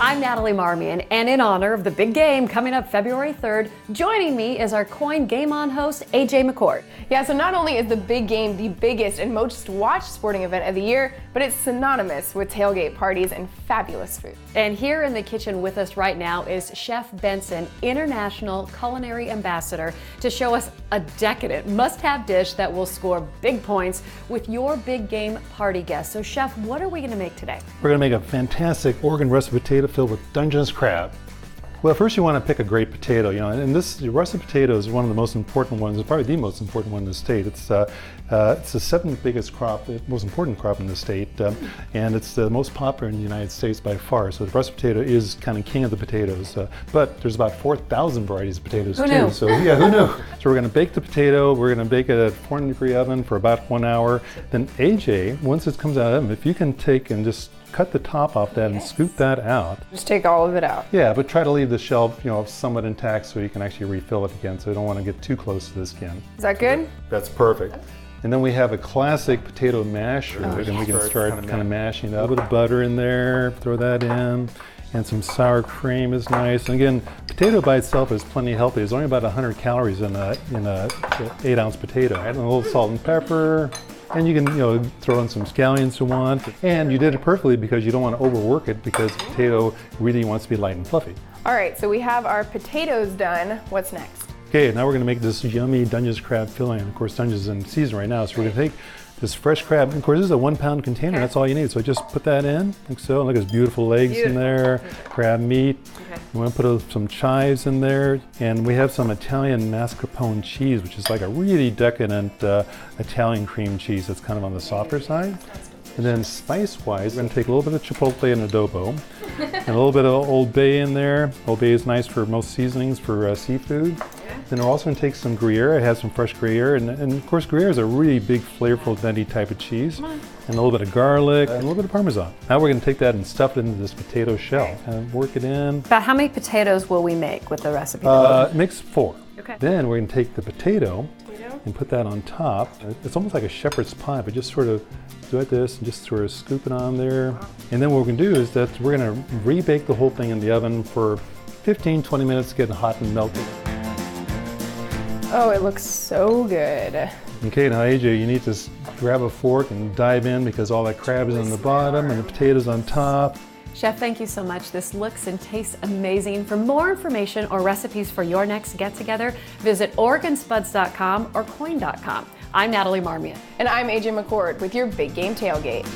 I'm Natalie Marmion, and in honor of the big game coming up February 3rd, joining me is our Coin Game On host, AJ McCord. Yeah, so not only is the big game the biggest and most watched sporting event of the year, but it's synonymous with tailgate parties and fabulous food. And here in the kitchen with us right now is Chef Benson, International Culinary Ambassador, to show us a decadent must-have dish that will score big points with your big game party guests. So Chef, what are we going to make today? We're going to make a fantastic Oregon russet potato filled with Dungeness crab. Well, first you want to pick a great potato, and this russet potato is one of the most important ones. It's probably the most important one in the state. It's the seventh biggest crop, the most important crop in the state, and it's the most popular in the United States by far. So the russet potato is kind of king of the potatoes. But there's about 4,000 varieties of potatoes Who too. knew? So yeah, who knew? So we're going to bake the potato. We're going to bake it at a 400-degree oven for about 1 hour. Then AJ, once it comes out of the oven, if you can take and just cut the top off that and scoop that out. Just take all of it out. Yeah, but try to leave the shell, somewhat intact so you can actually refill it again. So you don't want to get too close to the skin. Is that good? That's perfect. And then we have a classic potato masher, and we can start kind of mashing it up with butter in there. Throw that in, and some sour cream is nice. And again, potato by itself is plenty healthy. There's only about 100 calories in a 8-ounce potato. Add a little salt and pepper. And you can, throw in some scallions if you want. And you did it perfectly because you don't want to overwork it because the potato really wants to be light and fluffy. All right, so we have our potatoes done. What's next? Okay, now we're going to make this yummy Dungeness crab filling. Of course, Dungeness is in season right now, so we're going to take this fresh crab. Of course, this is a 1-pound container. That's all you need. So just put that in, like so. Look at those beautiful legs in there, crab meat. We want to put some chives in there, and we have some Italian mascarpone cheese, which is like a really decadent Italian cream cheese that's kind of on the softer side. And then spice-wise, we're going to take a little bit of chipotle and adobo, and a little bit of Old Bay in there. Old Bay is nice for most seasonings for seafood. Then we're also going to take some Gruyere. I have some fresh Gruyere, and of course Gruyere is a really big, flavorful, nutty type of cheese. And a little bit of garlic, and a little bit of Parmesan. Now we're going to take that and stuff it into this potato shell and work it in. About how many potatoes will we make with the recipe? Mix 4. Okay. Then we're going to take the potato and put that on top. It's almost like a shepherd's pie, but just sort of do like this and just sort of scoop it on there. And then what we're going to do is that we're going to rebake the whole thing in the oven for 15-20 minutes, getting hot and melted. Oh, it looks so good. Okay, now AJ, you need to grab a fork and dive in because all that crab is on the bottom and the potatoes on top. Chef, thank you so much. This looks and tastes amazing. For more information or recipes for your next get-together, visit OregonSpuds.com or Coin.com. I'm Natalie Marmion. And I'm AJ McCord with your Big Game Tailgate.